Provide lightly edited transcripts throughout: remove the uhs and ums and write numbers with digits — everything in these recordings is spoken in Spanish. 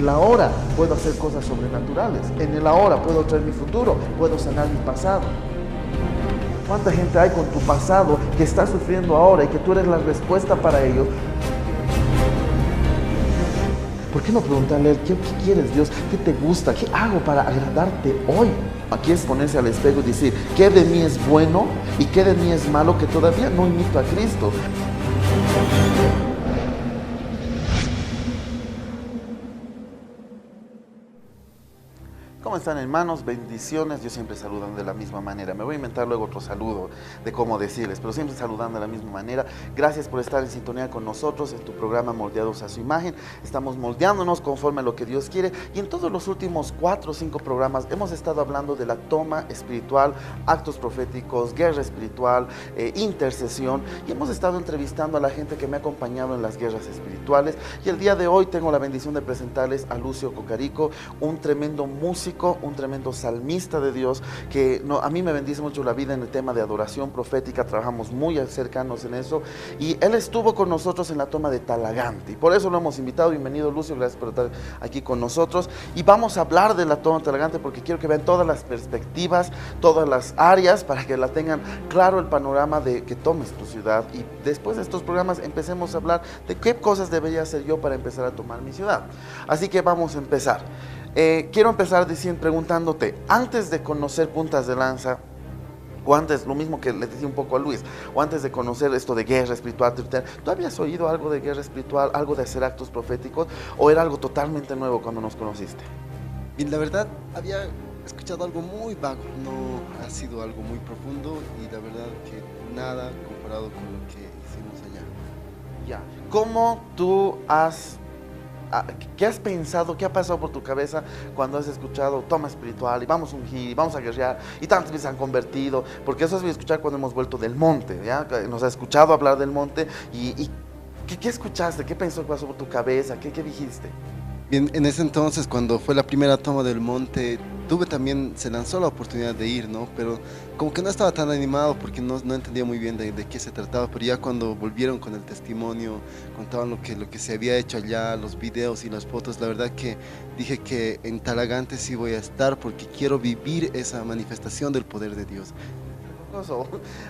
el ahora puedo hacer cosas sobrenaturales, en el ahora puedo traer mi futuro, puedo sanar mi pasado. ¿Cuánta gente hay con tu pasado que está sufriendo ahora y que tú eres la respuesta para ellos? ¿Por qué no preguntarle a él, ¿qué quieres, Dios? ¿Qué te gusta? ¿Qué hago para agradarte hoy? Aquí es ponerse al espejo y decir, ¿qué de mí es bueno y qué de mí es malo que todavía no imito a Cristo? ¿Cómo están, hermanos? Bendiciones. Yo siempre saludando de la misma manera. Me voy a inventar luego otro saludo de cómo decirles, pero siempre saludando de la misma manera. Gracias por estar en sintonía con nosotros en tu programa Moldeados a su Imagen. Estamos moldeándonos conforme a lo que Dios quiere, y en todos los últimos 4 o 5 programas hemos estado hablando de la toma espiritual, actos proféticos, guerra espiritual, intercesión, y hemos estado entrevistando a la gente que me ha acompañado en las guerras espirituales. Y el día de hoy tengo la bendición de presentarles a Lucio Cocarico, un tremendo músico, un tremendo salmista de Dios, que a mí me bendice mucho la vida en el tema de adoración profética. Trabajamos muy cercanos en eso, y él estuvo con nosotros en la toma de Talagante, y por eso lo hemos invitado. Bienvenido, Lucio, gracias por estar aquí con nosotros, y vamos a hablar de la toma de Talagante porque quiero que vean todas las perspectivas, todas las áreas, para que la tengan claro el panorama de que tomes tu ciudad, y después de estos programas empecemos a hablar de qué cosas debería hacer yo para empezar a tomar mi ciudad. Así que vamos a empezar. Quiero empezar preguntándote, antes de conocer Puntas de Lanza, o antes, lo mismo que le decía un poco a Luis, o antes de conocer esto de guerra espiritual, ¿tú habías oído algo de guerra espiritual, algo de hacer actos proféticos, o era algo totalmente nuevo cuando nos conociste? Y la verdad, había escuchado algo muy vago, no ha sido algo muy profundo, y la verdad que nada comparado con lo que hicimos allá. Ya. ¿Cómo tú qué has pensado, qué ha pasado por tu cabeza cuando has escuchado toma espiritual y vamos a ungir, vamos a guerrear, y tantos se han convertido? Porque eso es escuchar cuando hemos vuelto del monte, ¿ya? Nos ha escuchado hablar del monte, y ¿qué escuchaste? ¿Qué pensó, qué pasó por tu cabeza? ¿Qué dijiste? Bien, en ese entonces, cuando fue la primera toma del monte, se lanzó la oportunidad de ir, ¿no? Pero como que no estaba tan animado porque no entendía muy bien de qué se trataba, pero ya cuando volvieron con el testimonio, contaban lo que se había hecho allá, los videos y las fotos, la verdad que dije que en Talagante sí voy a estar porque quiero vivir esa manifestación del poder de Dios.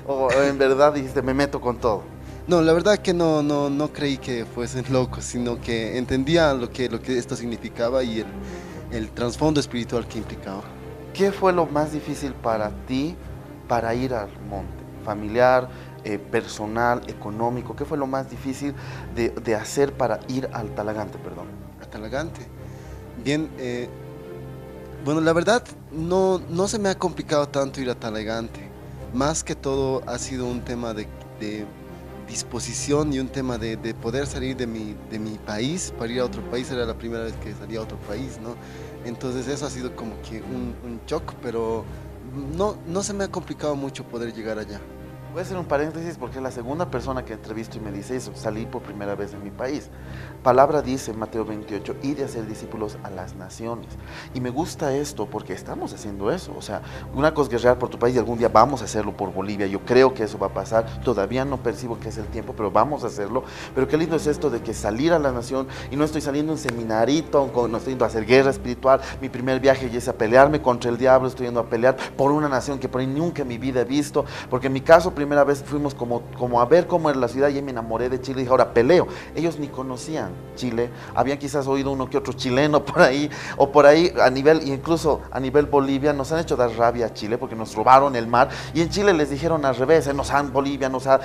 ¿O en verdad dijiste, me meto con todo? No, la verdad que no creí que fuesen locos, sino que entendía lo que esto significaba y el trasfondo espiritual que implicaba. ¿Qué fue lo más difícil para ti para ir al monte? ¿Familiar, personal, económico? ¿Qué fue lo más difícil de hacer para ir al Talagante, perdón? A Talagante. Bien, bueno, la verdad no se me ha complicado tanto ir a Talagante. Más que todo ha sido un tema de disposición y un tema de poder salir de mi país para ir a otro país. Era la primera vez que salía a otro país, ¿no? Entonces eso ha sido como que un shock, pero no se me ha complicado mucho poder llegar allá. Voy a hacer un paréntesis porque es la segunda persona que entrevisto y me dice eso, salí por primera vez en mi país. Palabra dice en Mateo 28, id y hacer discípulos a las naciones. Y me gusta esto porque estamos haciendo eso. O sea, una cosa es guerrear por tu país, y algún día vamos a hacerlo por Bolivia. Yo creo que eso va a pasar, todavía no percibo que es el tiempo, pero vamos a hacerlo. Pero qué lindo es esto de que salir a la nación, y no estoy saliendo a un seminarito, no estoy yendo a hacer guerra espiritual. Mi primer viaje ya es a pelearme contra el diablo, estoy yendo a pelear por una nación que por ahí nunca en mi vida he visto. Porque en mi caso, primera vez fuimos como a ver cómo era la ciudad, y me enamoré de Chile y dije, ahora peleo. Ellos ni conocían Chile, habían quizás oído uno que otro chileno por ahí, o por ahí incluso a nivel Bolivia nos han hecho dar rabia a Chile porque nos robaron el mar, y en Chile les dijeron al revés, Bolivia nos ha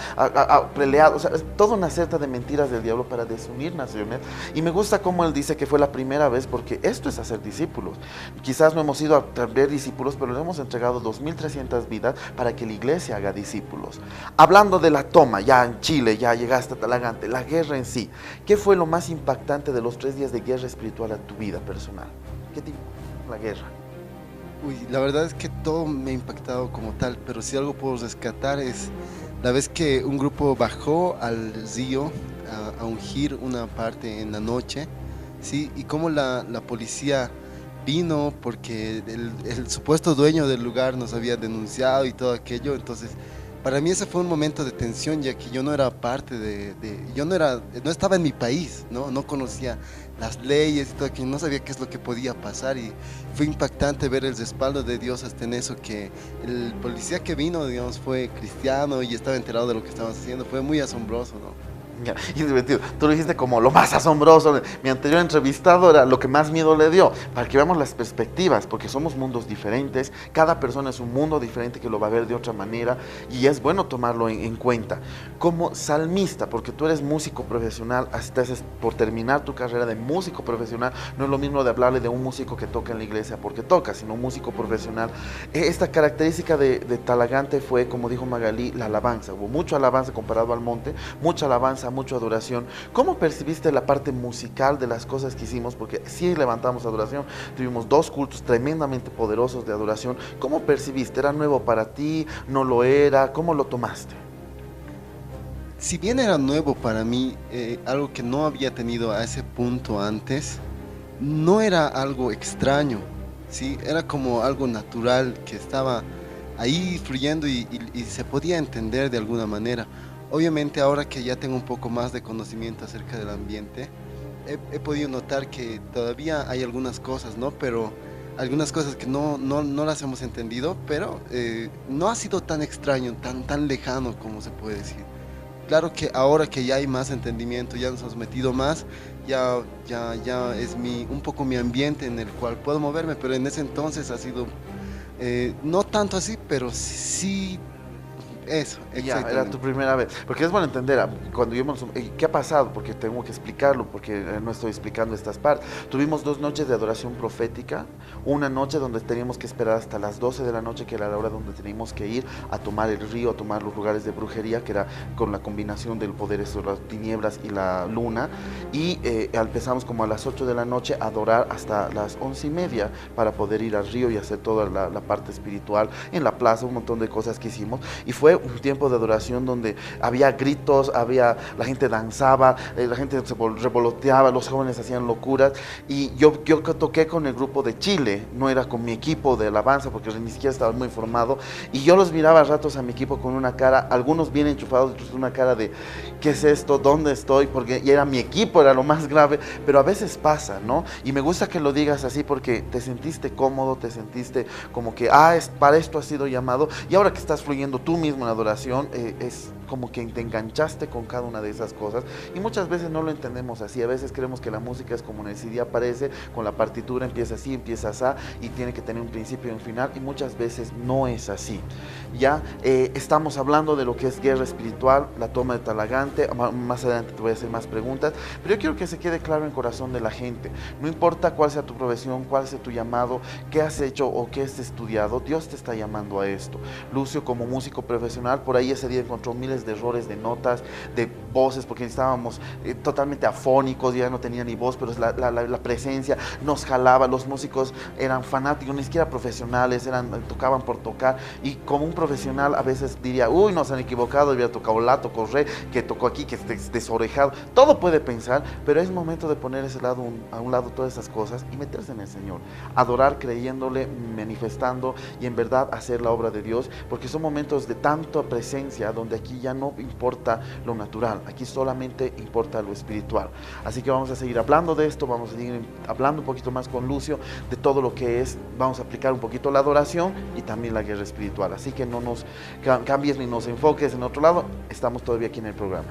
peleado. O sea, es toda una serie de mentiras del diablo para desunir naciones. Y me gusta cómo él dice que fue la primera vez, porque esto es hacer discípulos. Quizás no hemos ido a traer discípulos, pero le hemos entregado 2.300 vidas para que la iglesia haga discípulos. Hablando de la toma, ya en Chile, ya llegaste a Talagante, la guerra en sí, ¿qué fue lo más impactante de los 3 días de guerra espiritual a tu vida personal? ¿Qué tipo la guerra? Uy, la verdad es que todo me ha impactado como tal, pero si algo puedo rescatar es la vez que un grupo bajó al río a ungir una parte en la noche, ¿sí? Y cómo la policía vino porque el supuesto dueño del lugar nos había denunciado y todo aquello. Entonces Para mí ese fue un momento de tensión, ya que yo no era parte yo no estaba en mi país, ¿no? No conocía las leyes y todo, que no sabía qué es lo que podía pasar, y fue impactante ver el respaldo de Dios hasta en eso, que el policía que vino, digamos, fue cristiano y estaba enterado de lo que estábamos haciendo. Fue muy asombroso, ¿no? Ya, y es divertido. Tú lo dijiste como lo más asombroso. Mi anterior entrevistado era lo que más miedo le dio, para que veamos las perspectivas, porque somos mundos diferentes, cada persona es un mundo diferente que lo va a ver de otra manera, y es bueno tomarlo en cuenta. Como salmista, porque tú eres músico profesional, estás por terminar tu carrera de músico profesional, no es lo mismo de hablarle de un músico que toca en la iglesia porque toca, sino un músico profesional. Esta característica de Talagante fue, como dijo Magalí, la alabanza. Hubo mucha alabanza comparado al monte, mucha alabanza, mucha adoración. ¿Cómo percibiste la parte musical de las cosas que hicimos? Porque sí levantamos adoración, tuvimos 2 cultos tremendamente poderosos de adoración. ¿Cómo percibiste? ¿Era nuevo para ti? ¿No lo era? ¿Cómo lo tomaste? Si bien era nuevo para mí, algo que no había tenido a ese punto antes, no era algo extraño, ¿sí? Era como algo natural que estaba ahí fluyendo, y se podía entender de alguna manera. Obviamente ahora que ya tengo un poco más de conocimiento acerca del ambiente, he podido notar que todavía hay algunas cosas, ¿no? Pero algunas cosas que no las hemos entendido, pero no ha sido tan extraño, tan lejano como se puede decir. Claro que ahora que ya hay más entendimiento, ya nos hemos metido más, ya es un poco mi ambiente en el cual puedo moverme, pero en ese entonces ha sido no tanto así, pero sí eso, Ya, era exactamente. tu primera vez. Porque es bueno entender, cuando íbamos, ¿qué ha pasado? Porque tengo que explicarlo, porque no estoy explicando estas partes. Tuvimos 2 noches de adoración profética, una noche donde teníamos que esperar hasta las 12 de la noche, que era la hora donde teníamos que ir a tomar el río, a tomar los lugares de brujería, que era con la combinación del poder de las tinieblas y la luna. Y empezamos como a las 8 de la noche a adorar hasta las 11:30 para poder ir al río y hacer toda la parte espiritual en la plaza, un montón de cosas que hicimos. Y fue un tiempo de adoración donde había gritos, la gente danzaba, la gente se revoloteaba, los jóvenes hacían locuras, y yo toqué con el grupo de Chile, no era con mi equipo de alabanza porque ni siquiera estaba muy formado, y yo los miraba a ratos a mi equipo con una cara, algunos bien enchufados, otros con una cara de ¿qué es esto? ¿Dónde estoy? Porque ya era mi equipo, era lo más grave, pero a veces pasa, ¿no? Y me gusta que lo digas así porque te sentiste cómodo, te sentiste como que, para esto has sido llamado, y ahora que estás fluyendo tú mismo en adoración, es como que te enganchaste con cada una de esas cosas, y muchas veces no lo entendemos así. A veces creemos que la música es como en el CD aparece, con la partitura empieza así, empieza así, y tiene que tener un principio y un final, y muchas veces no es así. Ya estamos hablando de lo que es guerra espiritual, la toma de Talagante. Más adelante te voy a hacer más preguntas, pero yo quiero que se quede claro en el corazón de la gente. No importa cuál sea tu profesión, cuál sea tu llamado, qué has hecho o qué has estudiado, Dios te está llamando a esto. Lucio, como músico profesional, por ahí ese día encontró miles de errores de notas, de voces, porque estábamos totalmente afónicos, ya no tenía ni voz, pero la presencia nos jalaba. Los músicos eran fanáticos, ni siquiera profesionales, tocaban por tocar, y como un profesional a veces diría, uy, nos han equivocado, hubiera tocado Lato, Corre, que tocó aquí, que esté desorejado. Todo puede pensar, pero es momento de poner a un lado todas esas cosas y meterse en el Señor, adorar creyéndole, manifestando, y en verdad hacer la obra de Dios, porque son momentos de tanta presencia donde aquí ya no importa lo natural, aquí solamente importa lo espiritual. Así que vamos a seguir hablando de esto, vamos a seguir hablando un poquito más con Lucio de todo lo que es, vamos a aplicar un poquito la adoración y también la guerra espiritual. Así que no nos cambies ni nos enfoques en otro lado, estamos todavía aquí en el programa.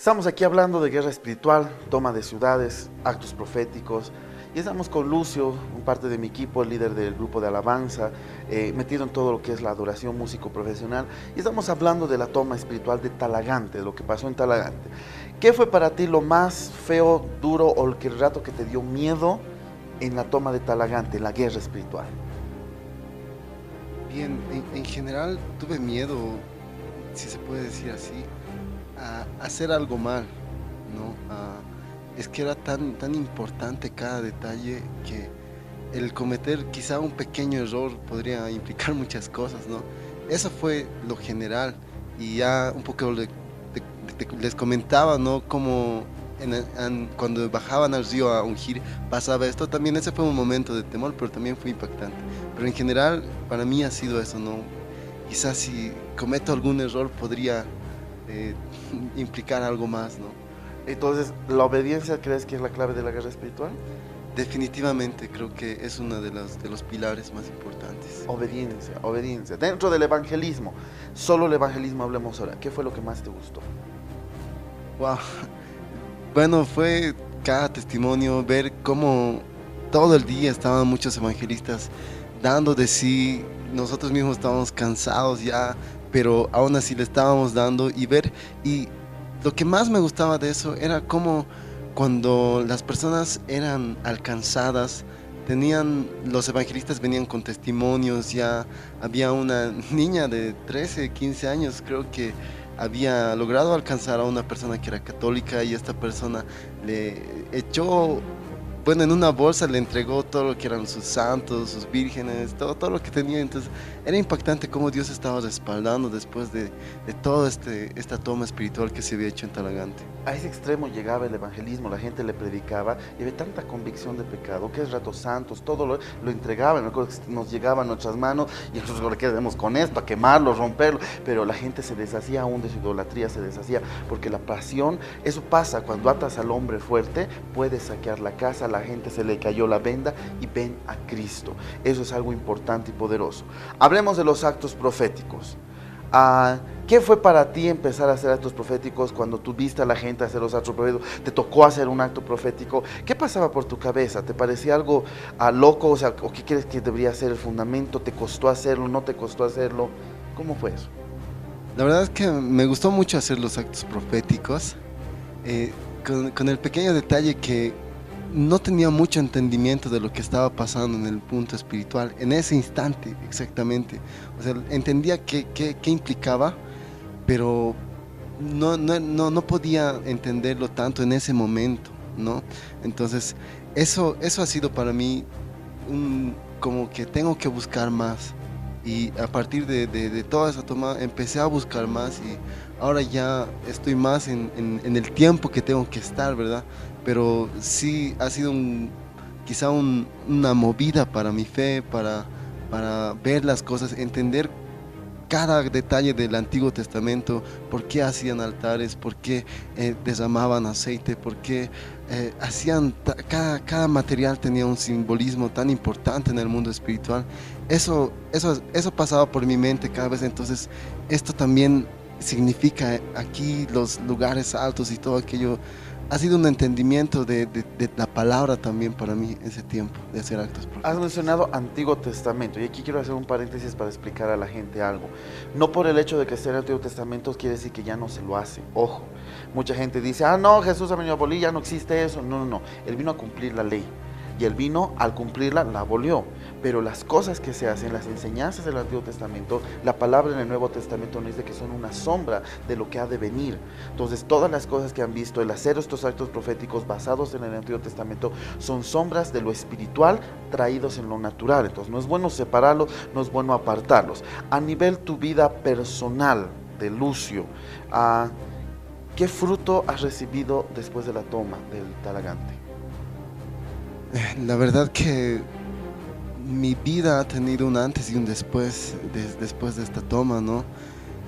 Estamos aquí hablando de guerra espiritual, toma de ciudades, actos proféticos. Y estamos con Lucio, un parte de mi equipo, el líder del grupo de alabanza, metido en todo lo que es la adoración, músico profesional. Y estamos hablando de la toma espiritual de Talagante, de lo que pasó en Talagante. ¿Qué fue para ti lo más feo, duro o el rato que te dio miedo en la toma de Talagante, en la guerra espiritual? Bien, en general tuve miedo, si se puede decir así, a hacer algo mal, ¿no? Es que era tan importante cada detalle que el cometer quizá un pequeño error podría implicar muchas cosas, ¿no? Eso fue lo general y ya un poco les comentaba, ¿no? Como cuando bajaban al río a ungir pasaba esto, también ese fue un momento de temor, pero también fue impactante. Pero en general para mí ha sido eso, ¿no? Quizás si cometo algún error podría implicar algo más, ¿no? Entonces, ¿la obediencia crees que es la clave de la guerra espiritual? Definitivamente creo que es uno de los pilares más importantes. Obediencia, obediencia. Dentro del evangelismo, solo el evangelismo hablemos ahora. ¿Qué fue lo que más te gustó? Wow. Bueno, fue cada testimonio, ver cómo todo el día estaban muchos evangelistas dando de sí. Nosotros mismos estábamos cansados ya, pero aún así le estábamos dando y ver. Y lo que más me gustaba de eso era cómo cuando las personas eran alcanzadas, los evangelistas venían con testimonios. Ya había una niña de 13, 15 años, creo que había logrado alcanzar a una persona que era católica y esta persona le echó, bueno, en una bolsa le entregó todo lo que eran sus santos, sus vírgenes, todo lo que tenía. Entonces era impactante cómo Dios estaba respaldando después de toda esta toma espiritual que se había hecho en Talagante. A ese extremo llegaba el evangelismo, la gente le predicaba y había tanta convicción de pecado, que es ratos santos, todo lo entregaban, nos llegaba a nuestras manos y nosotros le quedamos con esto, a quemarlo, romperlo, pero la gente se deshacía aún de su idolatría, se deshacía, porque la pasión, eso pasa, cuando atas al hombre fuerte, puedes saquear la casa, la gente se le cayó la venda y ven a Cristo. Eso es algo importante y poderoso. Hablemos de los actos proféticos. ¿Qué fue para ti empezar a hacer actos proféticos cuando tú viste a la gente hacer los actos proféticos? ¿Te tocó hacer un acto profético? ¿Qué pasaba por tu cabeza? ¿Te parecía algo loco? O sea, ¿o qué crees que debería ser el fundamento? ¿Te costó hacerlo? ¿No te costó hacerlo? ¿Cómo fue eso? La verdad es que me gustó mucho hacer los actos proféticos, con el pequeño detalle que no tenía mucho entendimiento de lo que estaba pasando en el punto espiritual, en ese instante exactamente. O sea, entendía qué implicaba, pero no podía entenderlo tanto en ese momento, ¿no? Entonces, eso ha sido para mí como que tengo que buscar más. Y a partir de toda esa toma empecé a buscar más y ahora ya estoy más en el tiempo que tengo que estar, ¿verdad? Pero sí ha sido quizá una movida para mi fe, para ver las cosas, entender cada detalle del Antiguo Testamento, por qué hacían altares, por qué derramaban aceite, por qué cada material tenía un simbolismo tan importante en el mundo espiritual. Eso pasaba por mi mente cada vez. Entonces esto también significa aquí los lugares altos y todo aquello. Ha sido un entendimiento de la palabra también para mí ese tiempo de hacer actos proféticos. Has mencionado Antiguo Testamento y aquí quiero hacer un paréntesis para explicar a la gente algo. No por el hecho de que esté en el Antiguo Testamento quiere decir que ya no se lo hace. Ojo, mucha gente dice, no, Jesús ha venido a abolir, ya no existe eso. No, Él vino a cumplir la ley. Y Él vino, al cumplirla, la abolió. Pero las cosas que se hacen, las enseñanzas del Antiguo Testamento, la palabra en el Nuevo Testamento nos dice que son una sombra de lo que ha de venir. Entonces, todas las cosas que han visto, el hacer estos actos proféticos basados en el Antiguo Testamento, son sombras de lo espiritual traídos en lo natural. Entonces, no es bueno separarlos, no es bueno apartarlos. A nivel tu vida personal de Lucio, ¿qué fruto has recibido después de la toma del Talagante? La verdad que mi vida ha tenido un antes y un después, después de esta toma, ¿no?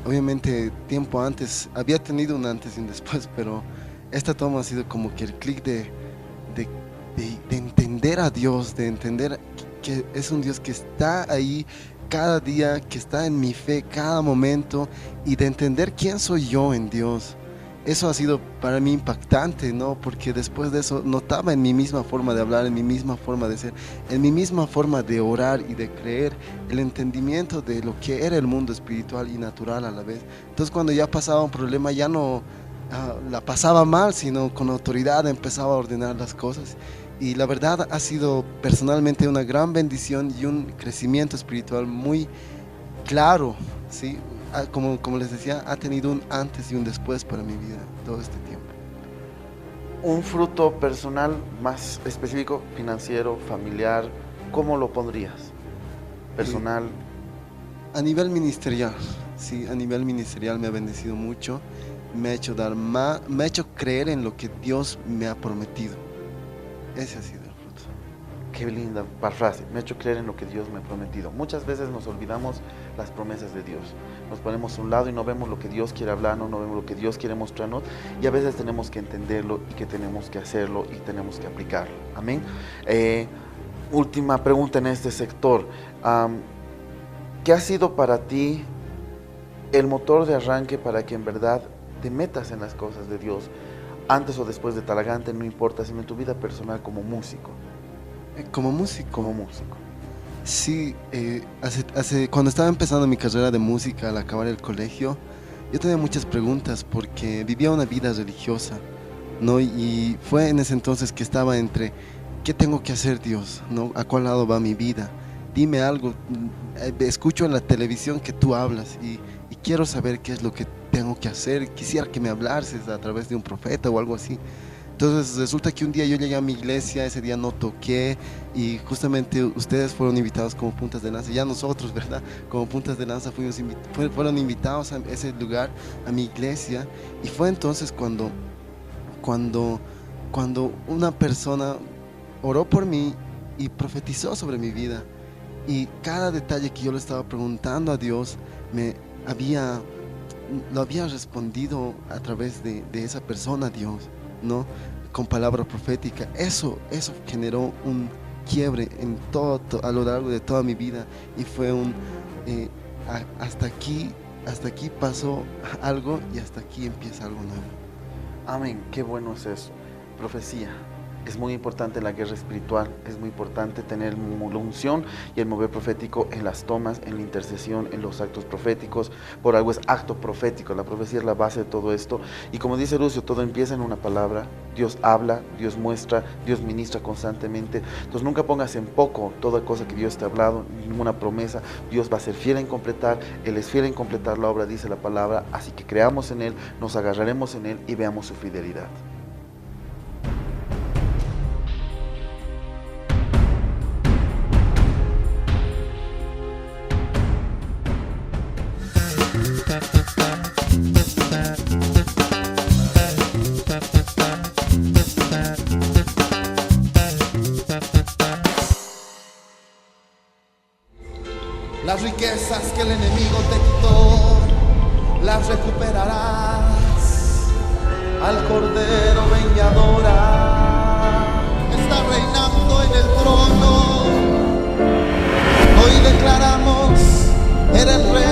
Obviamente tiempo antes había tenido un antes y un después, pero esta toma ha sido como que el clic de entender a Dios, de entender que es un Dios que está ahí cada día, que está en mi fe cada momento, y de entender quién soy yo en Dios. eso ha sido para mí impactante, ¿no? Porque después de eso notaba en mi misma forma de hablar, en mi misma forma de ser, en mi misma forma de orar y de creer, el entendimiento de lo que era el mundo espiritual y natural a la vez. Entonces cuando ya pasaba un problema ya no la pasaba mal, sino con autoridad empezaba a ordenar las cosas. Y la verdad ha sido personalmente una gran bendición y un crecimiento espiritual muy claro, ¿sí? Como les decía, ha tenido un antes y un después para mi vida todo este tiempo. Un fruto personal más específico, financiero, familiar, ¿cómo lo pondrías? Personal. A nivel ministerial, sí, a nivel ministerial me ha bendecido mucho, me ha hecho dar más, me ha hecho creer en lo que Dios me ha prometido. Ese ha sido el fruto. Qué linda frase, me ha hecho creer en lo que Dios me ha prometido. Muchas veces nos olvidamos las promesas de Dios. Nos ponemos a un lado y no vemos lo que Dios quiere hablarnos, no vemos lo que Dios quiere mostrarnos, y a veces tenemos que entenderlo y que tenemos que hacerlo y tenemos que aplicarlo. Amén. Última pregunta en este sector. ¿Qué ha sido para ti el motor de arranque para que en verdad te metas en las cosas de Dios? Antes o después de Talagante, no importa, sino en tu vida personal como músico. Como músico. Como músico. Sí, cuando estaba empezando mi carrera de música al acabar el colegio, yo tenía muchas preguntas porque vivía una vida religiosa, ¿no? Y fue en ese entonces que estaba entre, ¿qué tengo que hacer, Dios? ¿No? ¿A cuál lado va mi vida? Dime algo, escucho en la televisión que tú hablas y quiero saber qué es lo que tengo que hacer, quisiera que me hablases a través de un profeta o algo así. Entonces resulta que un día yo llegué a mi iglesia, ese día no toqué y justamente ustedes fueron invitados como puntas de lanza, ya nosotros, ¿verdad? Como puntas de lanza fueron invitados a ese lugar, a mi iglesia, y fue entonces cuando una persona oró por mí y profetizó sobre mi vida, y cada detalle que yo le estaba preguntando a Dios lo había respondido a través de esa persona, Dios, ¿no? Con palabra profética. Eso generó un quiebre en a lo largo de toda mi vida, y fue hasta aquí pasó algo y hasta aquí empieza algo nuevo. Amén, qué bueno es eso. Profecía. Es muy importante en la guerra espiritual, es muy importante tener la unción y el mover profético en las tomas, en la intercesión, en los actos proféticos. Por algo es acto profético, la profecía es la base de todo esto. Y como dice Lucio, todo empieza en una palabra. Dios habla, Dios muestra, Dios ministra constantemente. Entonces nunca pongas en poco toda cosa que Dios te ha hablado, ninguna promesa. Dios va a ser fiel en completar, Él es fiel en completar la obra, dice la palabra. Así que creamos en Él, nos agarraremos en Él y veamos su fidelidad. Las riquezas que el enemigo te quitó, las recuperarás. Al Cordero ven y adora. Está reinando en el trono. Hoy declaramos, eres rey.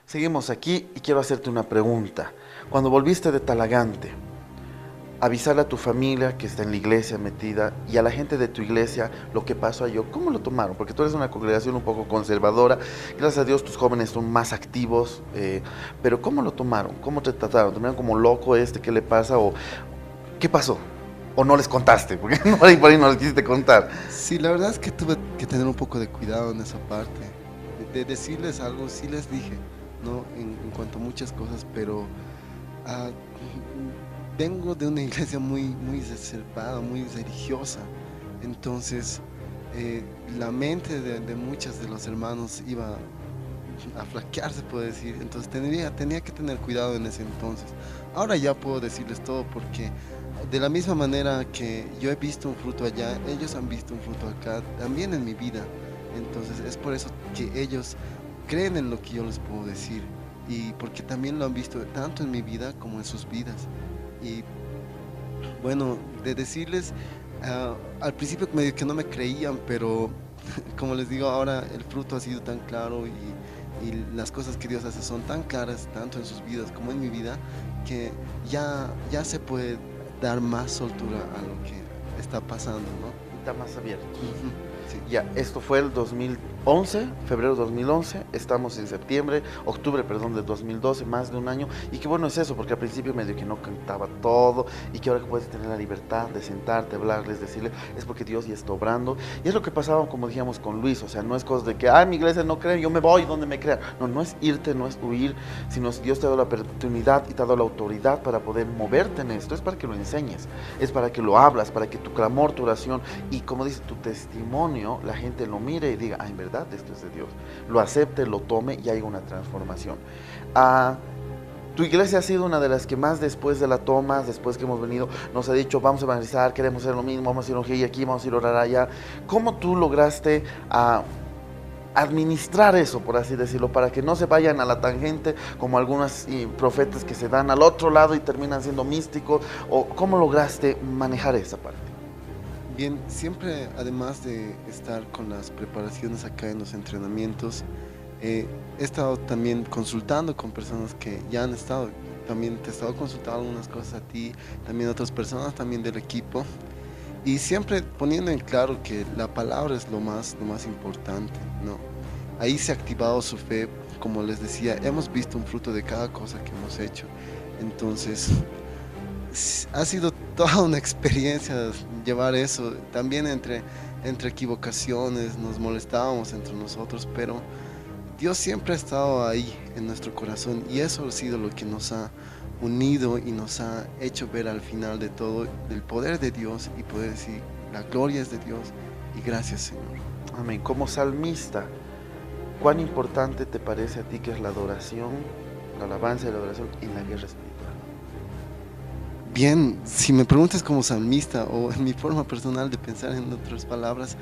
Seguimos aquí y quiero hacerte una pregunta. Cuando volviste de Talagante, avisarle a tu familia que está en la iglesia metida y a la gente de tu iglesia lo que pasó ayer. ¿Cómo lo tomaron? Porque tú eres una congregación un poco conservadora, gracias a Dios tus jóvenes son más activos, pero ¿cómo lo tomaron? ¿Cómo te trataron? ¿Te miraron como loco qué le pasa? ¿O qué pasó? ¿O no les contaste? Porque por ahí no les quisiste contar. Sí, la verdad es que tuve que tener un poco de cuidado en esa parte. De decirles algo, sí les dije, ¿no? En cuanto a muchas cosas, pero ah, vengo de una iglesia muy reservada, muy religiosa. Entonces, la mente de muchos de los hermanos iba a flaquear, se puede decir. Entonces tenía que tener cuidado en ese entonces. Ahora ya puedo decirles todo porque de la misma manera que yo he visto un fruto allá, ellos han visto un fruto acá, también en mi vida. Entonces es por eso que ellos creen en lo que yo les puedo decir y porque también lo han visto tanto en mi vida como en sus vidas. Y bueno, de decirles, al principio medio que no me creían, pero como les digo, ahora el fruto ha sido tan claro y las cosas que Dios hace son tan claras, tanto en sus vidas como en mi vida, que ya se puede dar más soltura a lo que está pasando, ¿no? Está más abierto. Sí. Ya, esto fue el 2011, febrero de 2011, estamos en octubre, de 2012, más de un año, y qué bueno es eso, porque al principio medio que no cantaba todo, y que ahora que puedes tener la libertad de sentarte, hablarles, decirles, es porque Dios ya está obrando, y es lo que pasaba, como dijimos con Luis, o sea, no es cosa de que, mi iglesia no cree, yo me voy donde me crean, no es irte, no es huir, sino Dios te ha dado la oportunidad y te ha dado la autoridad para poder moverte en esto, es para que lo enseñes, es para que lo hablas, para que tu clamor, tu oración, y como dice, tu testimonio, la gente lo mire y diga, en verdad esto es de Dios, lo acepte, lo tome y haya una transformación. Tu iglesia ha sido una de las que más después de la toma, después que hemos venido, nos ha dicho, vamos a evangelizar, queremos hacer lo mismo, vamos a ir a ungir aquí, vamos a ir a orar allá. ¿Cómo tú lograste administrar eso, por así decirlo, para que no se vayan a la tangente como algunos profetas que se dan al otro lado y terminan siendo místicos? ¿O cómo lograste manejar esa parte? Bien, siempre además de estar con las preparaciones acá en los entrenamientos, he estado también consultando con personas que ya han estado, también te he estado consultando algunas cosas a ti, también a otras personas también del equipo, y siempre poniendo en claro que la palabra es lo más importante, ¿no? Ahí se ha activado su fe, como les decía, hemos visto un fruto de cada cosa que hemos hecho, entonces ha sido toda una experiencia llevar eso, también entre equivocaciones, nos molestábamos entre nosotros, pero Dios siempre ha estado ahí en nuestro corazón y eso ha sido lo que nos ha unido y nos ha hecho ver al final de todo el poder de Dios y poder decir, la gloria es de Dios y gracias, Señor. Amén. Como salmista, ¿cuán importante te parece a ti que es la adoración, la alabanza y la adoración en la guerra espiritual? Bien, si me preguntas como salmista o en mi forma personal de pensar en otras palabras,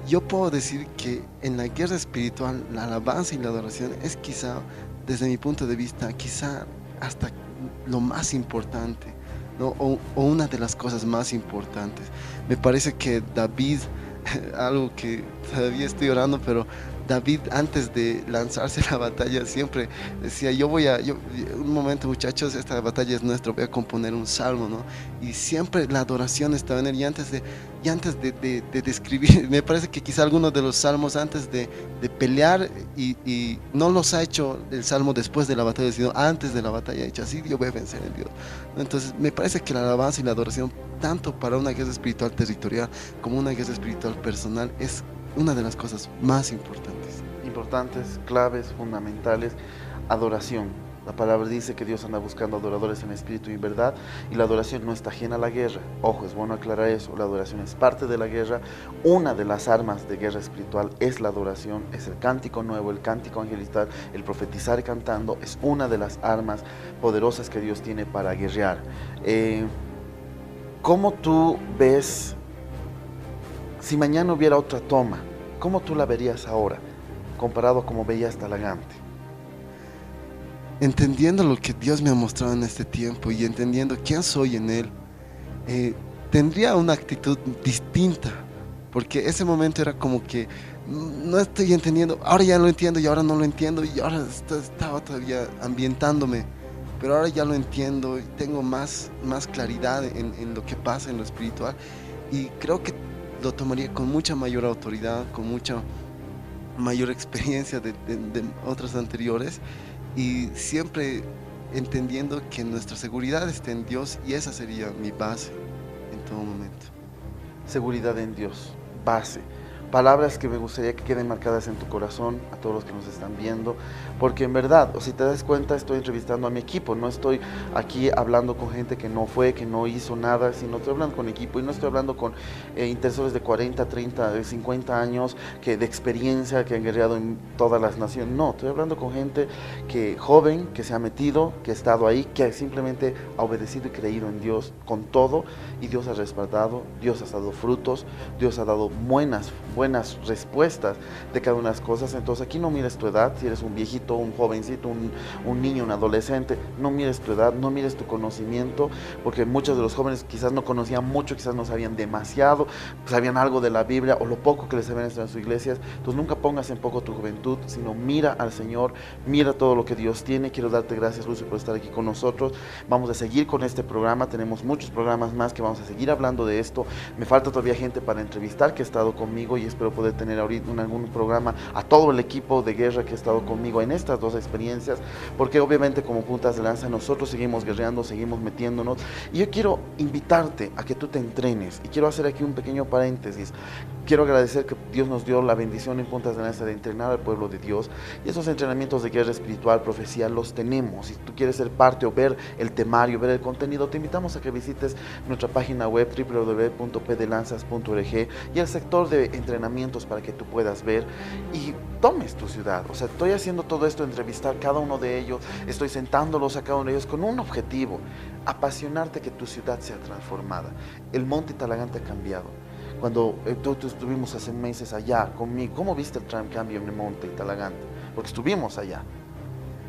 yo puedo decir que en la guerra espiritual la alabanza y la adoración es quizá, desde mi punto de vista, quizá hasta lo más importante, ¿no? O una de las cosas más importantes. Me parece que David, algo que todavía estoy orando, pero David antes de lanzarse a la batalla siempre decía, un momento muchachos, esta batalla es nuestra, voy a componer un salmo, ¿no? Y siempre la adoración estaba en él y antes de describir, me parece que quizá algunos de los salmos antes de pelear y no los ha hecho el salmo después de la batalla, sino antes de la batalla, ha dicho así, yo voy a vencer en Dios. Entonces me parece que la alabanza y la adoración, tanto para una guerra espiritual territorial como una guerra espiritual personal, es una de las cosas más importantes, claves, fundamentales. Adoración. La palabra dice que Dios anda buscando adoradores en espíritu y en verdad, y la adoración no está ajena a la guerra. Ojo, es bueno aclarar eso, la adoración es parte de la guerra. Una de las armas de guerra espiritual es la adoración, es el cántico nuevo, el cántico angelical, el profetizar cantando, es una de las armas poderosas que Dios tiene para guerrear. ¿Cómo tú ves, si mañana hubiera otra toma, cómo tú la verías ahora, comparado a cómo veías Talagante? Entendiendo lo que Dios me ha mostrado en este tiempo y entendiendo quién soy en Él, tendría una actitud distinta, porque ese momento era como que no estoy entendiendo, ahora ya lo entiendo y ahora no lo entiendo y ahora estaba todavía ambientándome pero ahora ya lo entiendo y tengo más claridad en lo que pasa en lo espiritual, y creo que lo tomaría con mucha mayor autoridad, con mucha mayor experiencia de otras anteriores, y siempre entendiendo que nuestra seguridad está en Dios, y esa sería mi base en todo momento. Seguridad en Dios, base. Palabras que me gustaría que queden marcadas en tu corazón, a todos los que nos están viendo, porque en verdad, o si te das cuenta, estoy entrevistando a mi equipo, no estoy aquí hablando con gente que no fue, que no hizo nada, sino estoy hablando con equipo, y no estoy hablando con intercesores de 40, 30, de 50 años, de experiencia, que han guerreado en todas las naciones, no, estoy hablando con gente joven, que se ha metido, que ha estado ahí, que simplemente ha obedecido y creído en Dios con todo, y Dios ha respaldado, Dios ha dado frutos, Dios ha dado buenas respuestas de cada una de las cosas. Entonces aquí no mires tu edad, si eres un viejito, un jovencito, un niño, un adolescente, no mires tu edad, no mires tu conocimiento, porque muchos de los jóvenes quizás no conocían mucho, quizás no sabían demasiado, sabían algo de la Biblia o lo poco que les habían estudiado en sus iglesias. Entonces nunca pongas en poco tu juventud, sino mira al Señor, mira todo lo que Dios tiene. Quiero darte gracias, Lucio, por estar aquí con nosotros. Vamos a seguir con este programa, tenemos muchos programas más que vamos a seguir hablando de esto. Me falta todavía gente para entrevistar que ha estado conmigo, y espero poder tener ahorita en algún programa a todo el equipo de guerra que ha estado conmigo en estas dos experiencias, porque obviamente como puntas de lanza nosotros seguimos guerreando, seguimos metiéndonos, y yo quiero invitarte a que tú te entrenes, y quiero hacer aquí un pequeño paréntesis. Quiero agradecer que Dios nos dio la bendición en Puntas de Lanza de entrenar al pueblo de Dios, y esos entrenamientos de guerra espiritual, profecía, los tenemos. Si tú quieres ser parte o ver el temario, ver el contenido, te invitamos a que visites nuestra página web www.pdelanzas.org y el sector de entrenamientos para que tú puedas ver y tomes tu ciudad. O sea, estoy haciendo todo esto, entrevistar cada uno de ellos, estoy sentándolos a cada uno de ellos con un objetivo: apasionarte que tu ciudad sea transformada. El Monte Talagante ha cambiado. Cuando tú estuvimos hace meses allá conmigo, ¿cómo viste el cambio en el Monte Talagante? Porque estuvimos allá.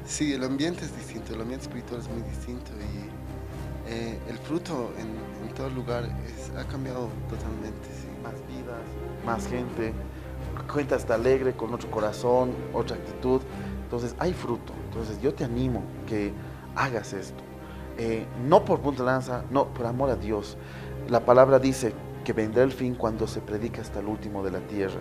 Sí, el ambiente es distinto, el ambiente espiritual es muy distinto, y el fruto en todo lugar ha cambiado totalmente. Sí. Más vidas, más gente, gente hasta alegre, con otro corazón, otra actitud. Entonces hay fruto. Entonces yo te animo que hagas esto. No por punta de lanza, no, por amor a Dios. La palabra dice que vendrá el fin cuando se predica hasta el último de la tierra.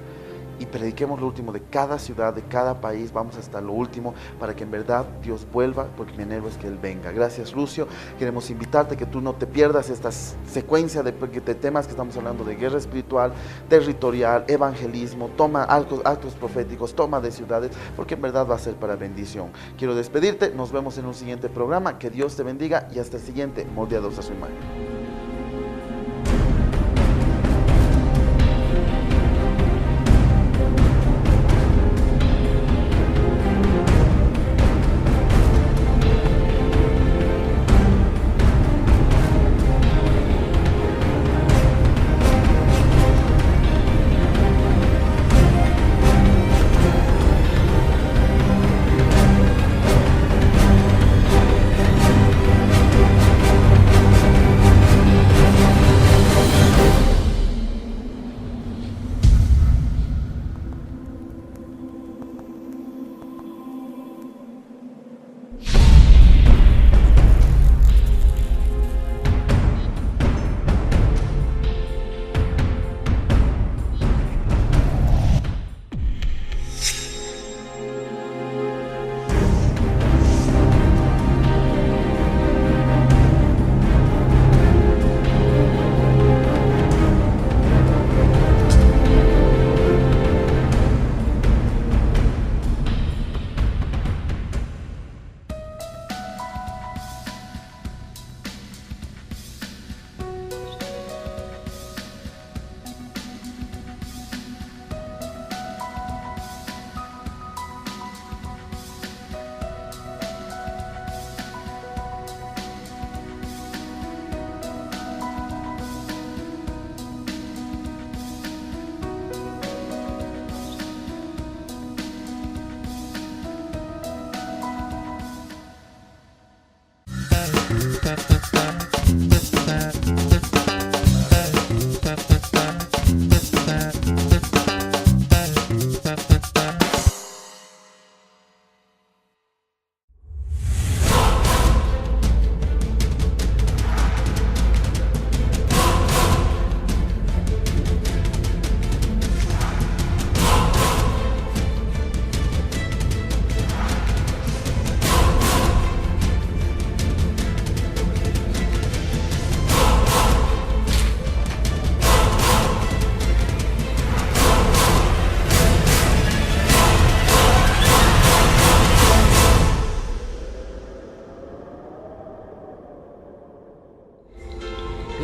Y prediquemos lo último de cada ciudad, de cada país, vamos hasta lo último, para que en verdad Dios vuelva, porque mi anhelo es que Él venga. Gracias, Lucio. Queremos invitarte que tú no te pierdas esta secuencia de temas que estamos hablando, de guerra espiritual, territorial, evangelismo, toma actos proféticos, toma de ciudades, porque en verdad va a ser para bendición. Quiero despedirte, nos vemos en un siguiente programa, que Dios te bendiga, y hasta el siguiente, moldeados a su imagen.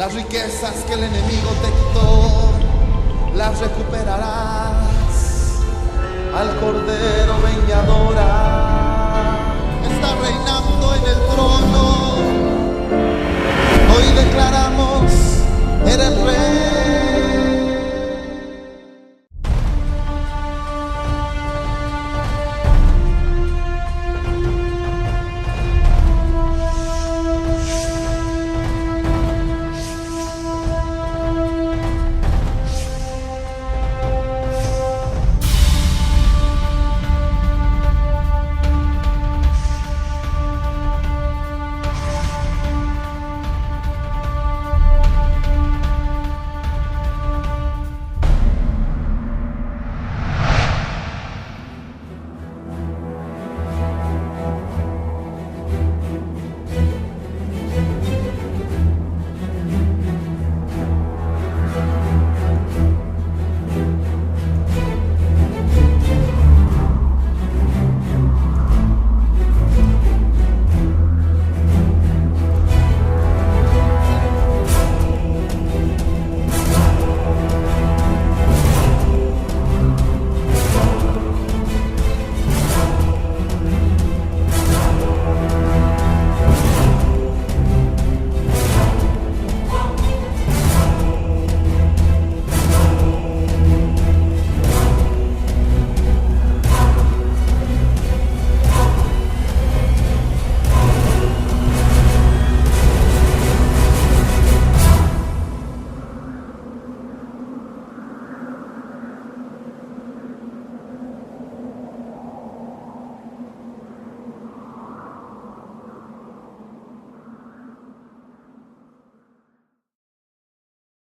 Las riquezas que el enemigo te quitó, las recuperarás. Al Cordero ven y adora.